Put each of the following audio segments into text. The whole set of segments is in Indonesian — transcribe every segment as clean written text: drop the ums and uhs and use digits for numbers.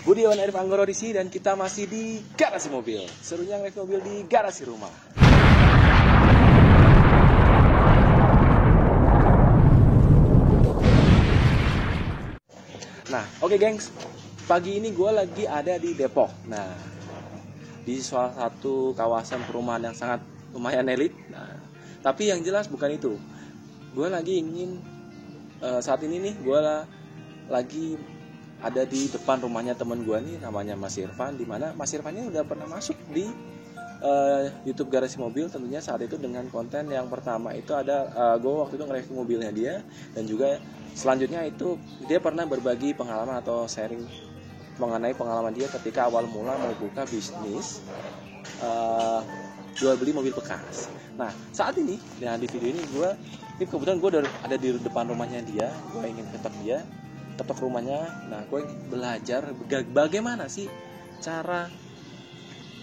Budiawan Arif Anggoro di sini dan kita masih di garasi mobil. Serunya nge-review mobil di garasi rumah. Nah, oke gengs. Pagi ini gue lagi ada di Depok. Nah, di salah satu kawasan perumahan yang sangat lumayan elit. Nah, tapi yang jelas bukan itu. Gue lagi ingin saat ini nih gue lagi ada di depan rumahnya temen gue nih, namanya Mas Irfan. Dimana Mas Irfan ini udah pernah masuk di YouTube Garasi Mobil. Tentunya saat itu dengan konten yang pertama itu ada gue waktu itu nge-review mobilnya dia. Dan juga selanjutnya itu dia pernah berbagi pengalaman atau sharing mengenai pengalaman dia ketika awal mula mau buka bisnis jual beli mobil bekas. Nah saat ini, nah di video ini kebetulan gue ada di depan rumahnya dia. Gue ingin ketok rumahnya. Nah gue belajar bagaimana sih cara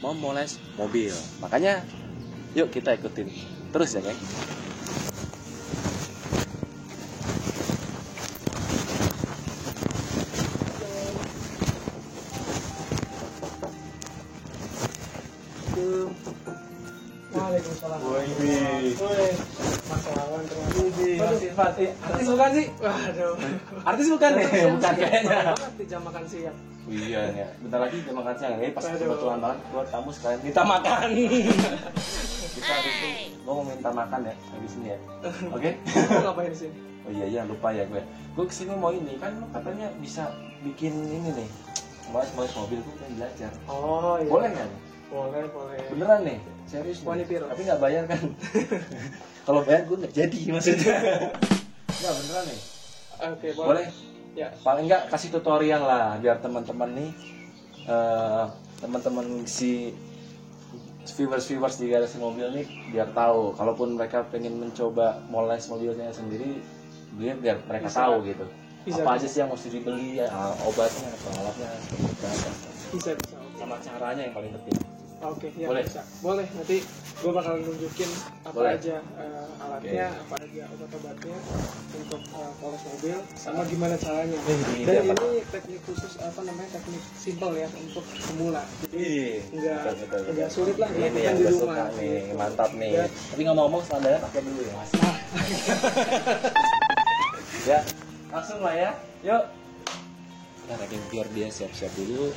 memoles mobil. Makanya yuk kita ikutin terus ya geng. Waalaikumsalam. Wih, Mas Wawan terima Mas Irfan, artis bukan sih? Waduh. Artis bukan nih? Bukan kayaknya. Banget di jam makan siang. Iya ya, bentar lagi jam makan siang ini pas Aduh. kebetulan banget buat kamu sekalian minta makan. Kita habis itu gue mau minta makan ya habis ini ya. Oke? Kamu ngapain di sini? Oh iya lupa ya gue. Gue kesini mau ini kan lo katanya bisa bikin ini nih. Moles mobil gue pengen belajar. Oh iya. Boleh nggak? Boleh. Beneran nih? Serius? Wah, ini piro? Tapi nggak bayar kan? Kalau bayar gue nggak jadi maksudnya. Nggak beneran nih? Oke, Boleh? Ya. Paling nggak kasih tutorial lah biar teman-teman nih teman-teman si viewers di garasi mobil nih biar tahu kalaupun mereka pengen mencoba moles mobilnya sendiri biar mereka Bisa. tahu gitu. Bisa, Apa bisa. aja sih yang mesti dibeli ya, obatnya atau alatnya seperti apa. Bisa. Oke. Sama caranya yang paling penting. Oke, ya Boleh? bisa. Boleh. Nanti gue bakal nunjukin apa Boleh. aja alatnya, Oke. apa aja obat-obatnya untuk poles mobil, sama gimana caranya. Ini Dan apa? ini teknik khusus teknik simple ya untuk pemula. Jadi enggak sulit lah Ini dilakukan yang di gue rumah. suka nih, mantap nih. Ya. Tapi ngomong-ngomong standarnya pakai dulu ya mas. Ya, langsung lah ya. Yuk. Nah, biar dia siap-siap dulu.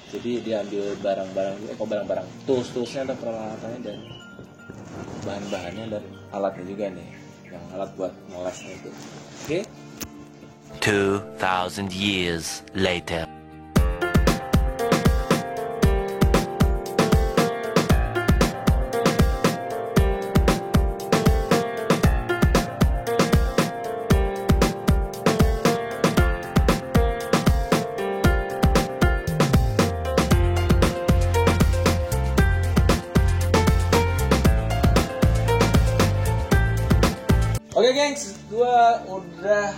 Jadi dia ambil barang-barang, tools-toolsnya dan peralatannya dan bahan-bahannya dan alatnya juga nih, yang alat buat molesnya itu. Oke? 2,000 years later. Oke gengs, gue udah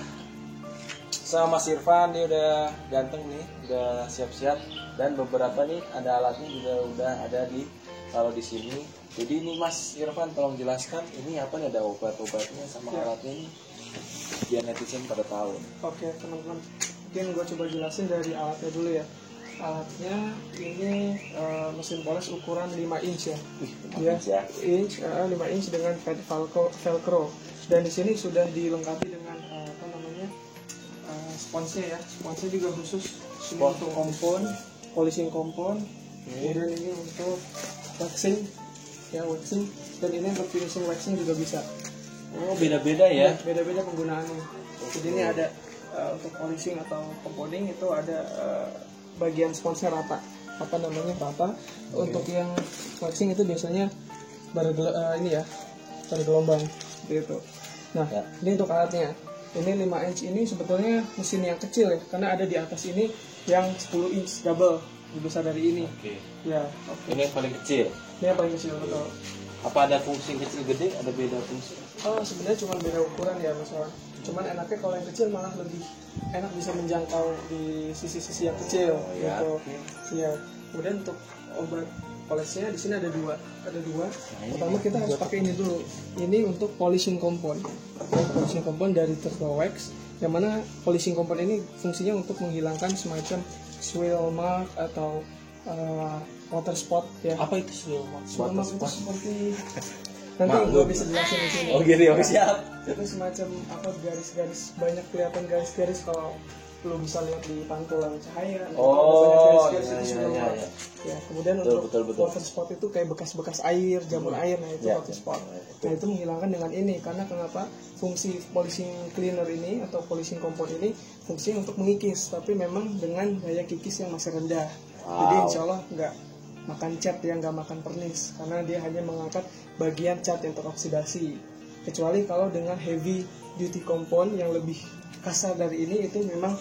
sama Mas Irfan, dia udah ganteng nih, udah siap-siap dan beberapa nih ada alatnya juga udah ada taruh di sini. Jadi ini Mas Irfan tolong jelaskan ini apa nih, ada obat-obatnya sama Ya. alatnya ini biar netizen pada tahu. Oke teman-teman, mungkin gue coba jelasin dari alatnya dulu ya. Alatnya ini mesin poles ukuran 5 inch ya. Ya. 5 inch dengan velcro. Dan di sini sudah dilengkapi dengan sponsnya ya. Sponsnya juga khusus untuk kompon, polishing kompon. Kemudian ini untuk waxing, dan ini untuk finishing waxing juga bisa. Oh beda-beda ya? Beda-beda penggunaannya. Jadi ini ada untuk polishing atau compounding itu ada bagian sponsnya rata. Rata. Untuk yang waxing itu biasanya pada gelombang gitu. Nah, Ya. ini untuk alatnya. Ini 5 inch ini sebetulnya mesin yang kecil ya, karena ada di atas ini yang 10 inch double, lebih besar dari ini. Oke. Ya, oke. Ini yang paling kecil. Ini yang paling kecil betul. Apa ada fungsi kecil gede? Ada beda fungsi? Oh, sebenarnya cuma beda ukuran ya, Mas Wan. Cuman enaknya kalau yang kecil malah lebih enak, bisa menjangkau di sisi-sisi yang kecil ya. gitu. Iya. Kemudian untuk obat polishnya di sini ada dua. Pertama kita harus pakai ini dulu. Ini untuk polishing compound. Polishing compound dari Turbo Wax. Yang mana polishing compound ini fungsinya untuk menghilangkan semacam swirl mark atau water spot ya. Apa itu swirl mark? Swirl mark itu seperti nanti gue bisa jelasin di sini. Oh gitu, siap. Itu semacam apa, garis-garis, banyak kelihatan garis-garis kalau lu bisa lihat di pantulan cahaya. Oh, banyak garis-garis itu swirl mark. Ya, kemudian Betul. untuk water spot itu kayak bekas-bekas air, jamur air, nah itu water spot. Nah itu menghilangkan dengan ini, karena kenapa? Fungsi polishing cleaner ini atau polishing compound ini fungsinya untuk mengikis, tapi memang dengan daya kikis yang masih rendah. Jadi insya Allah nggak makan cat ya, nggak makan pernis, karena dia hanya mengangkat bagian cat yang teroksidasi. Kecuali kalau dengan heavy duty compound yang lebih kasar dari ini, itu memang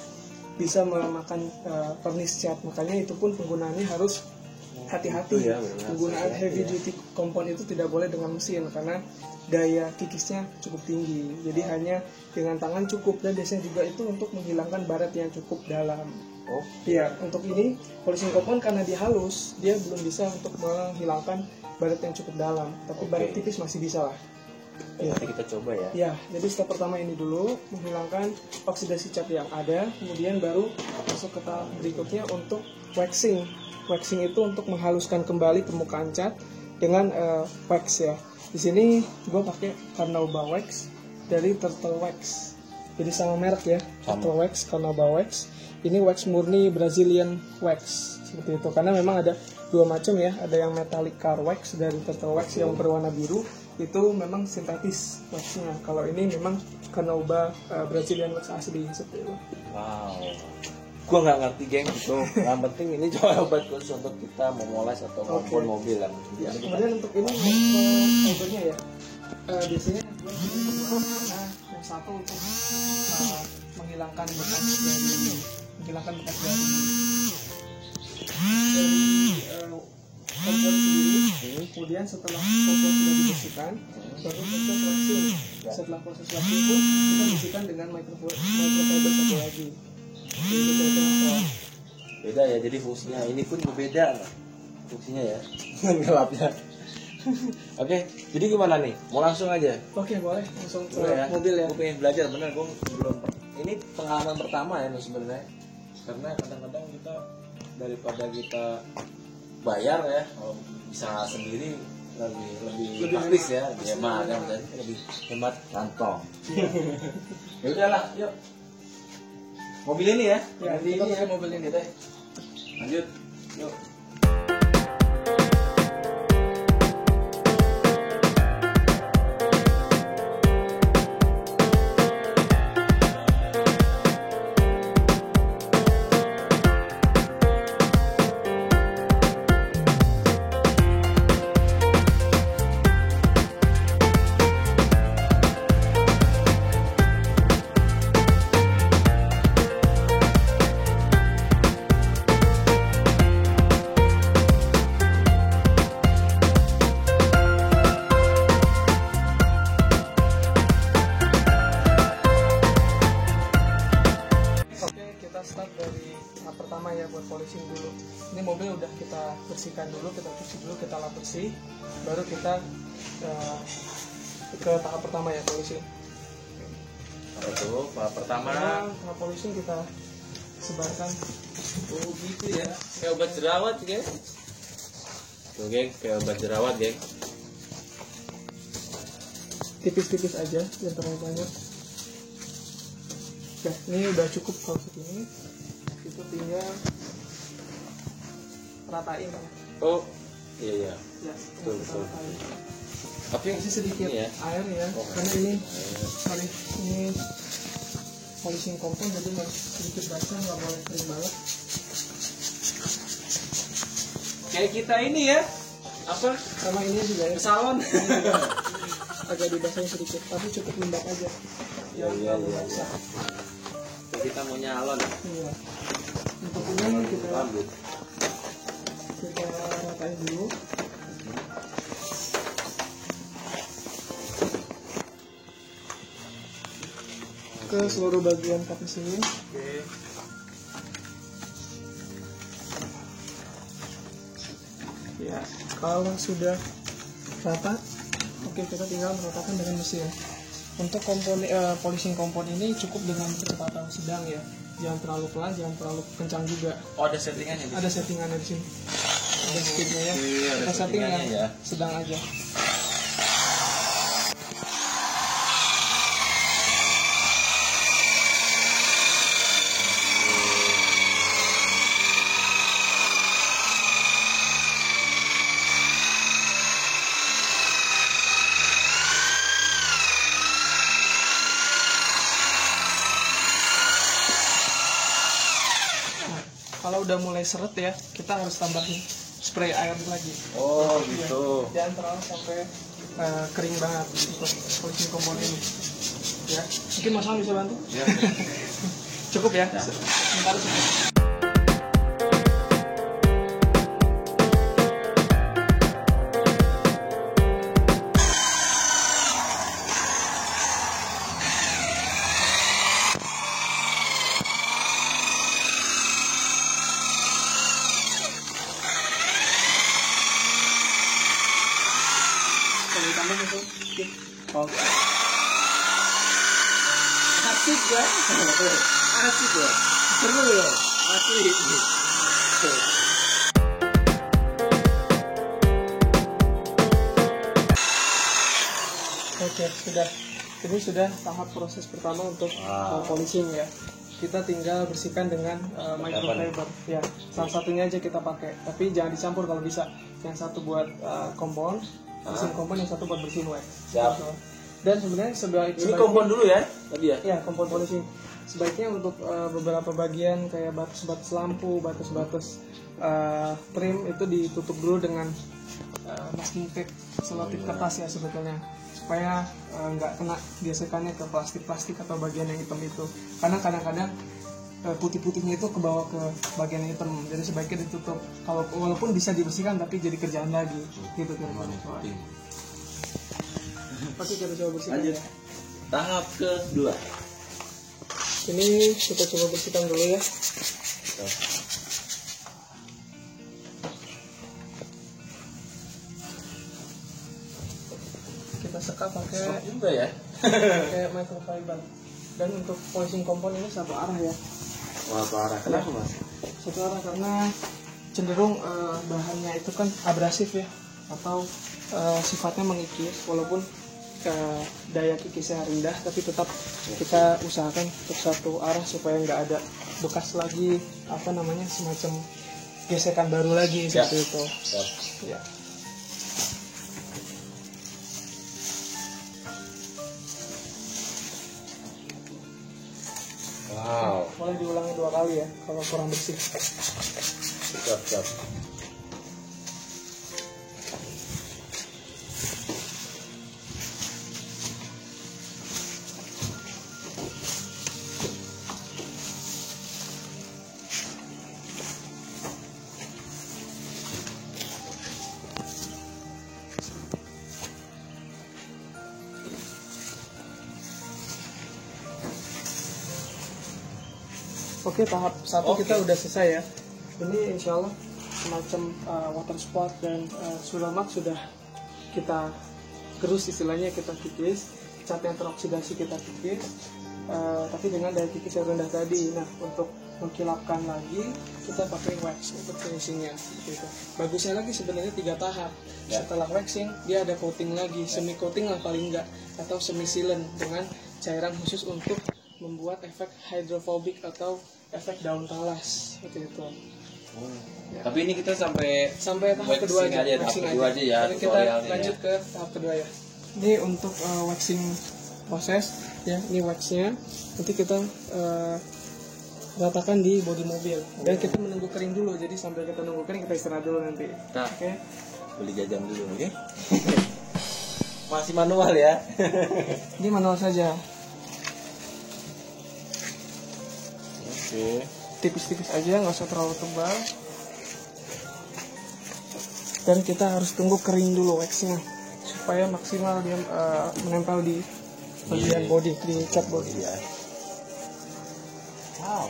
bisa memakan pernis cat. Makanya itu pun penggunaannya harus hati-hati. Penggunaan heavy duty compound itu tidak boleh dengan mesin, karena daya kikisnya cukup tinggi. Jadi hanya dengan tangan cukup, dan biasanya juga itu untuk menghilangkan baret yang cukup dalam. Iya, untuk ini polishing compound karena dia halus, dia belum bisa untuk menghilangkan baret yang cukup dalam, tapi baret tipis masih bisa lah. Ya, nanti kita coba ya. Ya, jadi step pertama ini dulu, menghilangkan oksidasi cat yang ada, kemudian baru masuk ke tahap berikutnya untuk waxing. Waxing itu untuk menghaluskan kembali permukaan cat dengan wax ya. Di sini gue pakai Carnauba wax dari Turtle Wax. Jadi sama merek ya, Turtle Wax, Carnauba Wax. Ini wax murni Brazilian wax seperti itu, karena memang ada dua macam ya, ada yang metallic car wax dari Turtle Wax yang berwarna biru, itu memang sintetis waxnya. Kalau ini memang Carnauba Brazilian wax asli seperti itu. Wow, gue nggak ngerti geng itu. Yang penting ini cuma obat khusus untuk kita memoles atau maupun mobil lah. Ya, kemudian untuk ini fibernya ya, biasanya gue karena yang satu untuk menghilangkan bekas dari kompor sendiri. Kemudian setelah kompor sudah dibersihkan, baru proses waxing. Setelah proses waxing pun kita bersihkan dengan microfiber satu lagi. Beda ya, jadi fungsinya ini pun berbeda fungsinya ya. Gelapnya. Oke, jadi gimana nih? Mau langsung aja? Oke, boleh langsung ke ya? mobil ya. Gue pengen belajar, bener gue belum. Ini pengalaman pertama ya sebenarnya. Karena kadang-kadang kita daripada kita bayar ya, kalau bisa sendiri lebih praktis ya, hemat kan, lebih hemat kantong. Ya udahlah, yuk. Mobil ini ya? Ya, ini ya mobil ini deh. Lanjut, yuk. Pertama ya, buat polishing dulu. Ini mobil udah kita bersihkan dulu, kita cuci dulu, kita lap bersih, baru kita ke tahap pertama ya, polishing. Apa tuh? Tahap pertama. Tahap polishing kita sebarkan. Oh gitu ya, kayak obat jerawat geng. Tuh geng, kayak obat jerawat geng. Tipis-tipis aja, jangan terlalu banyak. Oke, ini udah cukup kalau segini. Itu tinggal ratain ya. Oh iya. Ya, betul. Tapi masih sedikit ya air ya, karena ini polishing compound, jadi masih sedikit basah, nggak boleh kering banget. kayak kita ini ya, apa? Sama ini juga ya, Ke salon. agak dibasahin sedikit, tapi cukup lembab aja. Iya. Kita mau nyalon. Iya. Untuk ini kita Lanjut. ratain dulu. Ke seluruh bagian kaki sini. Oke. Ya, kalau sudah rata, oke, kita tinggal meratakan dengan mesin. Untuk polishing kompon ini cukup dengan kecepatan sedang ya, jangan terlalu pelan, jangan terlalu kencang juga. Oh, ada settingannya di Ada settingannya di sini, ada speednya ya. Oke, ada Kita setting yang settingannya ya. sedang aja. Kalau udah mulai seret ya, kita harus tambahin spray air lagi. Oh, gitu. Jangan terlalu sampai kering banget untuk polishing kompon ini. Ya, mungkin Mas Ham bisa bantu? Ya. Cukup ya? Sebentar cukup. Kalau ditambah itu sedikit. Oke. Asik ya. Asik ya. Seru ya. Asik. Oke, sudah. Ini sudah tahap proses pertama untuk polishing ya. Kita tinggal bersihkan dengan microfiber. Ya, salah satunya aja kita pakai. Tapi jangan dicampur kalau bisa. Yang satu buat kompon, bersihin kompon, yang satu buat bersihin wax. Siap. Dan sebenarnya Ini kompon dulu ya tadi ya. Ya, kompon polishing. Sebaiknya untuk beberapa bagian kayak batas-batas lampu, batas-batas trim itu ditutup dulu dengan masking tape selotip kertas ya sebetulnya, supaya nggak kena gesekannya ke plastik-plastik atau bagian yang hitam itu, karena kadang-kadang putih-putihnya itu ke bawah ke bagian yang hitam, jadi sebaiknya ditutup. Kalau walaupun bisa dibersihkan tapi jadi kerjaan lagi gitu kira-kira. Oke, kita coba bersihkan. Lanjut. Tahap kedua. Ini kita coba bersihkan dulu ya. Kita sekat pakai Juga ya. kayak microfiber. Dan untuk polishing kompon ini satu arah ya. Wah, parah. Kenapa, Mas? Satu arah karena cenderung bahannya itu kan abrasif ya, atau sifatnya mengikis, walaupun daya kikisnya rendah, tapi tetap kita usahakan untuk satu arah supaya nggak ada bekas lagi, apa namanya, semacam gesekan baru lagi seperti itu. Ya. Wow. Boleh diulangi 2 kali ya kalau kurang bersih. Siap. Oke, tahap 1 kita udah selesai ya. Ini insya Allah semacam water spot dan sudah sudah kita gerus, istilahnya kita kikis, cat yang teroksidasi kita kikis, tapi dengan daya kikis yang rendah tadi. Nah, untuk mengkilapkan lagi kita pakai wax untuk finishingnya gitu. Bagusnya lagi sebenarnya 3 tahap. Setelah waxing dia ada coating lagi, semi coating lah paling enggak, atau semi sealant dengan cairan khusus untuk membuat efek hydrophobic atau efek daun talas seperti itu. Ya. Tapi ini kita sampai tahap kedua aja, tahap kedua aja ya. Jadi kita lanjut ke tahap kedua ya. Ini untuk waxing proses ya, ini waxnya. Nanti kita ratakan di bodi mobil dan kita menunggu kering dulu. Jadi sambil kita nunggu kering kita istirahat dulu nanti. Oke. Beli jajan dulu, oke? Masih manual ya. Ini manual saja. Oke. Tipis-tipis aja, nggak usah terlalu tebal. Dan kita harus tunggu kering dulu waxnya supaya maksimal dia menempel di bagian body, di cat body. Ya. Wow.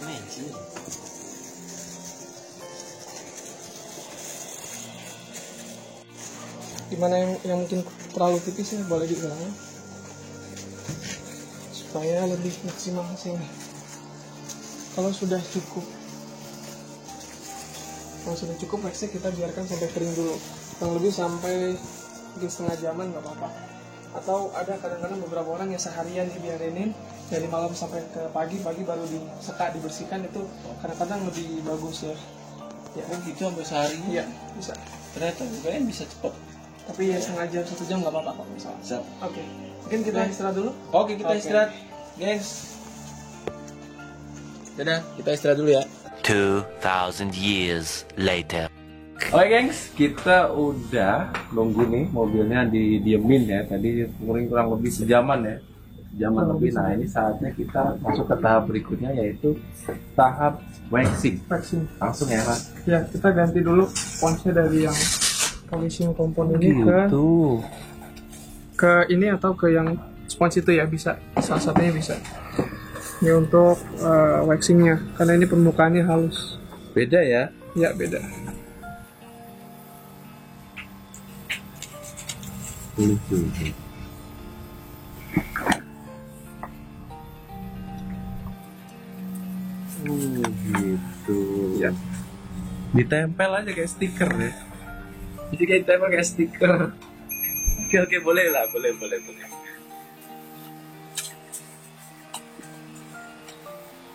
Amazing. Dimana yang mungkin terlalu tipis ya boleh diulangi. supaya lebih maksimal hasilnya. Kalau sudah cukup waxnya kita biarkan sampai kering dulu, kurang lebih sampai mungkin setengah jaman nggak apa-apa. Atau ada kadang-kadang beberapa orang yang seharian dibiarinin dari malam sampai ke pagi baru disekat dibersihkan, itu kadang-kadang lebih bagus ya. Ya kan gitu sampai sehari. Iya bisa. Ternyata kayaknya bisa cepet. Tapi ya setengah jam 1 jam nggak apa-apa kalau misalnya. Siap. Oke. Mungkin kita istirahat dulu. Oke, kita istirahat, gengs. Dadah, kita istirahat dulu ya. 2,000 years later. Oke gengs, kita udah nunggu nih mobilnya didiemin ya. Tadi kurang lebih sejaman ya. Sejaman lebih. Nah ini saatnya kita masuk ke tahap berikutnya, yaitu tahap waxing. Vaksin. Langsung ya Mas. Ya, kita ganti dulu sponsnya dari yang polishing kompon ini ke ini atau ke yang spons itu ya, bisa. Salah satunya bisa. Ini untuk waxingnya, karena ini permukaannya halus. Beda ya? Ya, beda. Lucu. Gitu. Ya. Ditempel aja kayak stiker ya. Jadi kayak ditempel kayak stiker. Oke, boleh lah, boleh.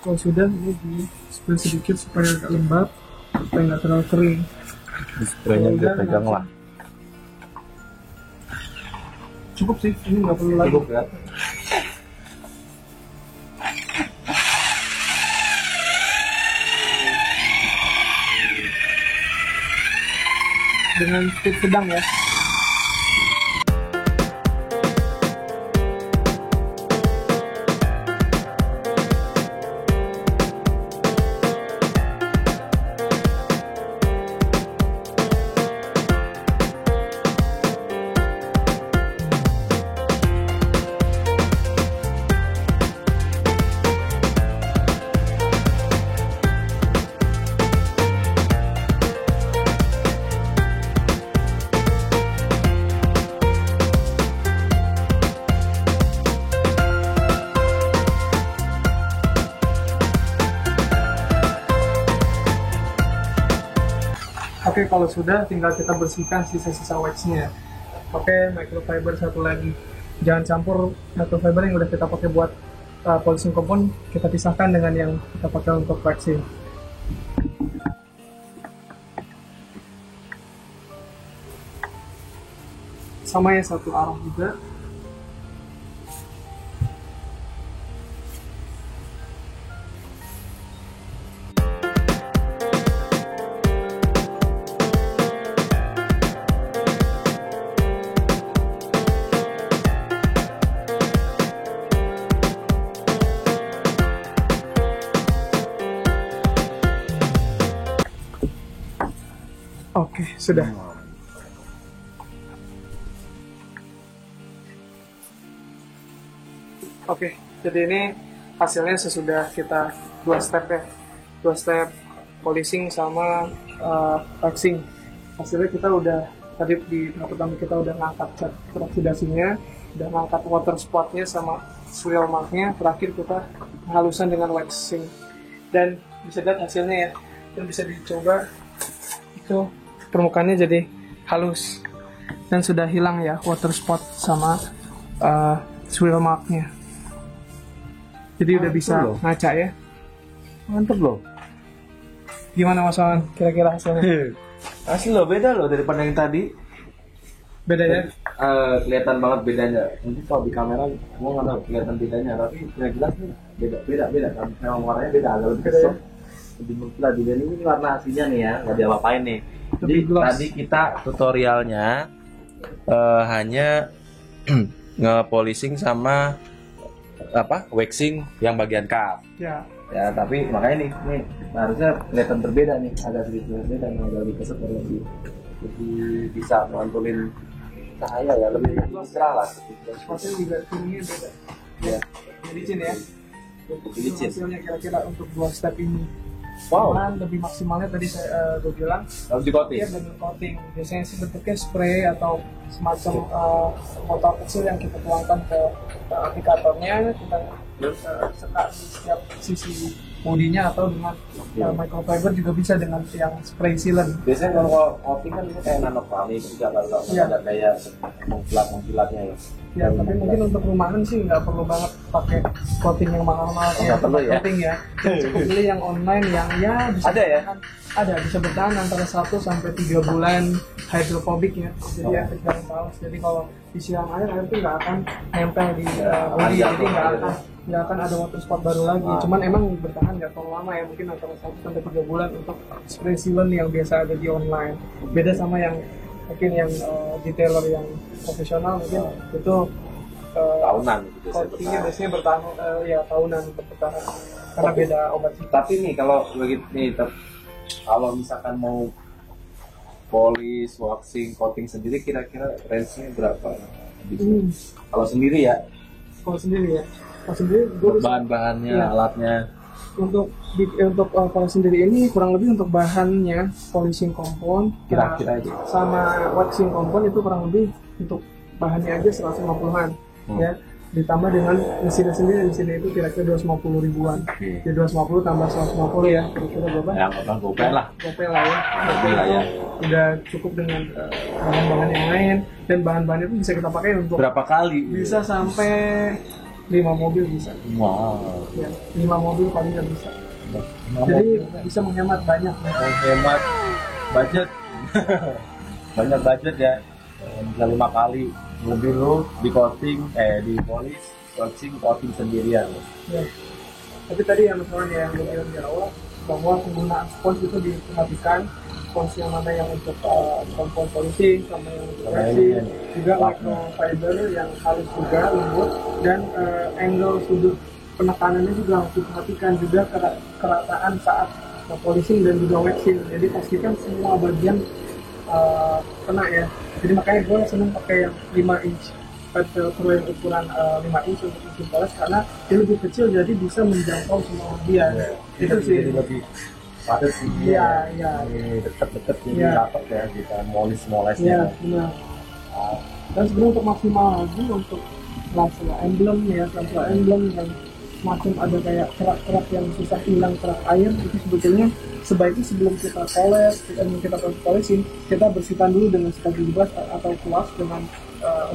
Kalau sudah, ini di spray sedikit supaya agak lembab, supaya nggak terlalu kering. Spraynya udah pegang lah. Cukup sih, ini nggak perlu lagi. Cukup ya. Dengan speed sedang ya. Oke, kalau sudah tinggal kita bersihkan sisa-sisa waxnya. Pakai microfiber satu lagi. Jangan campur microfiber yang udah kita pakai buat polishing kompon, kita pisahkan dengan yang kita pakai untuk waxing. Sama ya, satu arah juga. Oke, sudah. Oke, jadi ini hasilnya sesudah kita dua step polishing sama waxing. Hasilnya kita udah, tadi di tahap pertama kita udah ngangkat cat oksidasinya, udah ngangkat water spotnya sama swirl marknya. Terakhir kita penghalusan dengan waxing, dan bisa lihat hasilnya ya, dan bisa dicoba. Itu permukaannya jadi halus dan sudah hilang ya water spot sama swirl marknya. Jadi udah bisa ngaca ya. Mantep loh. Gimana Mas Awan kira-kira hasilnya? Asli loh, beda loh daripada yang tadi. Beda ya? Kelihatan banget bedanya. Nanti kalau di kamera gua nggak tahu kelihatan bedanya, tapi yang jelas nih beda. Memang warnanya beda, agak lebih soft. Lebih mengkilap. Jadi ini warna aslinya nih ya, nggak diapa-apain nih. Jadi tadi kita tutorialnya hanya nge-polishing sama waxing yang bagian cuff. Ya. Ya, tapi makanya nih harusnya kelihatan berbeda nih, agak sedikit berbeda, agak lebih keset, lebih bisa mantulin cahaya ya, lebih cerah lah. Spotnya juga kuningnya beda. Ya. Licin ya. Licin. Hasilnya kira-kira untuk dua step ini. Wow. Cuman lebih maksimalnya tadi gue bilang Harus di coating. ya dengan coating. Biasanya sih bentuknya spray atau semacam botol kecil yang kita tuangkan ke aplikatornya, kita sekat di setiap sisi bodinya, atau dengan microfiber juga bisa dengan yang spray sealant. Biasanya kalau coating kan itu kayak nanokronik juga kalau Iya. ada kayak mengkilatnya ya. Ya, tapi mungkin untuk rumahan sih nggak perlu banget pakai coating yang mahal-mahal Nggak perlu ya? coating ya. Cukup beli yang online yang ya bisa Ada ya? bertahan- ada, bisa bertahan antara 1 sampai 3 bulan, hydrophobic ya. Jadi efek dari panas. Jadi kalau disiram air tuh nggak akan nempel di body, jadi nggak akan ada water spot baru lagi. Cuman emang bertahan nggak terlalu lama ya, mungkin antara 1 sampai 3 bulan untuk spray sealant yang biasa ada di online. Beda sama yang mungkin yang detailer yang profesional mungkin itu Tahunan gitu coatingnya biasanya bertahan ya tahunan untuk bertahan karena beda obat sih. Tapi nih kalau begitu nih, kalau misalkan mau polish, waxing, coating sendiri kira-kira range-nya berapa? Kalau sendiri ya, Kalau sendiri gue bahan-bahannya, Iya. alatnya. untuk kalau sendiri ini kurang lebih untuk bahannya polishing kompon Kira-kira itu. sama waxing kompon itu kurang lebih untuk bahannya aja 150-an ya, ditambah dengan mesinnya sendiri. Mesinnya itu kira-kira 250 ribuan. Oke. Jadi 250 tambah 150 ya, kira-kira berapa? Yang apa? Gopay lah. Gopay lah ya. Gopay lah ya. Udah cukup dengan bahan-bahan yang lain, dan bahan-bahannya itu bisa kita pakai untuk Berapa kali? bisa sampai 5 mobil bisa. Wow. Ya, 5 mobil paling nggak bisa. Jadi bisa menghemat banyak. Hemat budget. Banyak budget ya. Bisa 5 kali mobil lu di coating, di polish, coating sendirian. Ya. Tapi tadi yang misalnya yang gue bilang di awal bahwa penggunaan spons itu diperhatikan, spons yang mana yang untuk kompon polishing sama yang untuk waxing, juga microfiber yang halus juga lembut, dan angle sudut penekanannya juga harus diperhatikan, juga kerataan saat polishing dan juga waxing. Jadi pastikan semua bagian kena ya. Jadi makanya gue seneng pakai yang 5 inch filter yang ukuran 5 inch untuk mesin poles, karena dia lebih kecil jadi bisa menjangkau semua bagian. Itu sih. Jadi lebih padat sih. Iya, iya. Deket-deket jadi Iya. dapat ya kita moles-molesnya. Iya, benar. Dan sebenarnya untuk maksimal lagi untuk sela-sela emblem ya, sela-sela emblem yang macam ada kayak kerak-kerak yang susah hilang, kerak air, itu sebetulnya sebaiknya sebelum kita polishing, kita bersihkan dulu dengan sikat gigi brush atau kuas dengan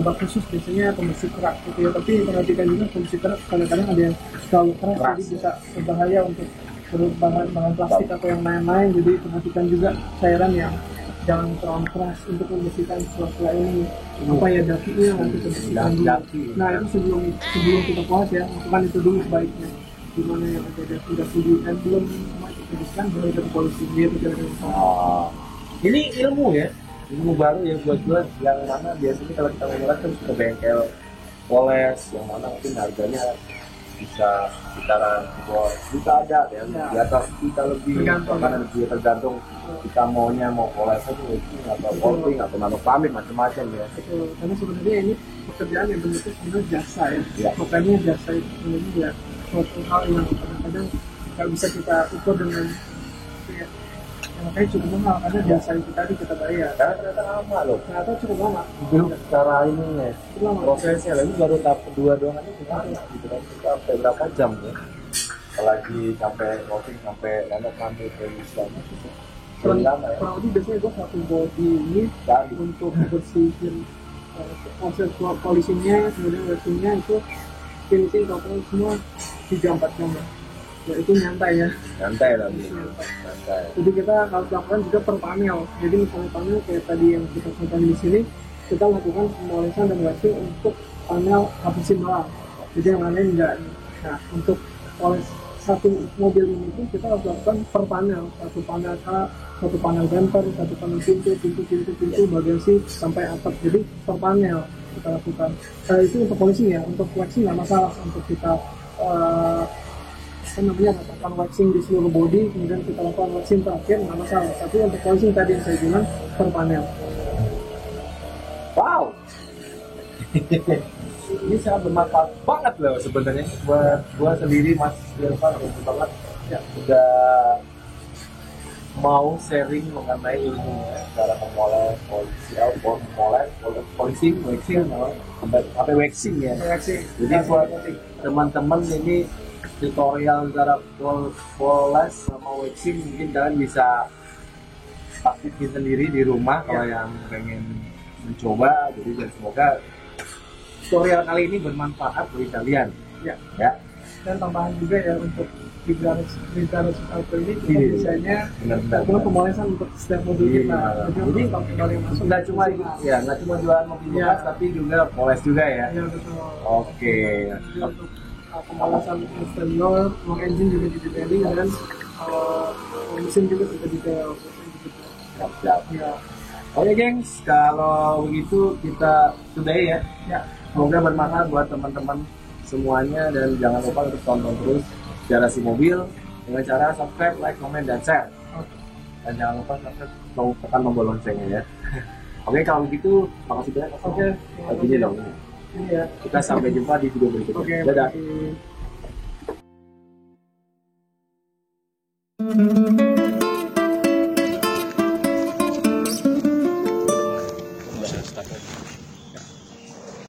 obat khusus, biasanya pembersih kerak gitu ya. Tapi perhatikan juga pembersih kerak kadang-kadang ada yang terlalu keras, jadi bisa berbahaya untuk bahan plastik atau yang lain-lain. Jadi perhatikan juga cairan yang jangan terlalu keras untuk membersihkan sela-sela ini. Apa ya, dakinya nanti bersihkan dulu. Nah itu sebelum kita puas ya, lakukan itu dulu sebaiknya. Dimana yang ada daki dan belum semua itu bersihkan, boleh kita polisi dia tidak ada masalah. Ini ilmu ya, ilmu baru yang buat gue, yang mana biasanya kalau kita ngeliat kan ke bengkel poles, yang mana mungkin harganya bisa sekitaran 2 juta ada ya, di atas kita lebih, Tergantung. karena lebih tergantung kita maunya mau poles aja atau coating atau nanokronik macam-macam ya. Betul. Karena sebenarnya ini pekerjaan yang bentuknya sebenarnya jasa ya. Ya. Makanya jasa itu sebenarnya ya suatu hal yang kadang-kadang nggak bisa kita ukur dengan ya, makanya cukup mahal karena jasa itu tadi kita bayar. Karena ternyata lama loh. Ternyata cukup lama. Belum secara ini ya, Cukup lama. prosesnya lagi baru tahap kedua doang aja kita gitu kan, kita sampai berapa jam ya, apalagi sampai coating sampai nanokronik kayak misalnya gitu. Kurang Lama ya. kurang lebih biasanya gue satu body ini untuk bersihin proses polishingnya, kemudian waxingnya itu finishing total semua 3-4 jam lah. Ya itu nyantai ya. Nyantai lagi, nyantai. Jadi kita harus lakukan juga per panel. Jadi misalnya panel kayak tadi yang kita sampaikan di sini, kita lakukan pemolesan dan waxing untuk panel habisin doang. Jadi yang lain enggak. Nah untuk poles satu mobil ini pun kita harus lakukan per panel. Satu panel A, satu panel bumper, satu panel pintu, bagasi sampai atap. Jadi per panel kita lakukan. Itu untuk polishing ya. Untuk waxing nggak masalah. Untuk kita lakukan waxing di seluruh body, kemudian kita lakukan waxing terakhir nggak masalah. Tapi untuk polishing tadi yang saya bilang per panel. Wow. Ini sangat bermanfaat banget loh sebenarnya buat gua sendiri, Mas Irfan, banget ya, udah mau sharing mengenai ilmu cara memoles polisi waxing sampai waxing ya. Jadi buat teman-teman ini tutorial cara poles sama waxing mungkin kalian bisa praktikin sendiri di rumah kalau yang pengen mencoba. Jadi dan semoga tutorial kali ini bermanfaat bagi kalian ya. Dan tambahan juga ya untuk di garis auto ini kita Iya. biasanya Benar-benar. itu pemolesan untuk setiap mobil Iya. kita. Jadi pakai barang masuk nggak cuma jualan mobil Iya. bekas tapi juga poles juga ya. ya betul. Oke. Jadi untuk pemolasan exterior, ruang engine juga didetailing dan mesin juga sudah detail. Siap. Ya. Oke gengs, kalau begitu kita sudahi ya. Semoga bermanfaat buat teman-teman semuanya dan jangan lupa untuk tonton terus Garasi Mobil dengan cara subscribe, like, comment, dan share. Dan jangan lupa tekan tombol loncengnya ya. Oke, kalau begitu makasih banyak. Oke. Begini dong. Ini ya. Kita sampai jumpa di video berikutnya. Oke. Dadah. Bisa start lagi.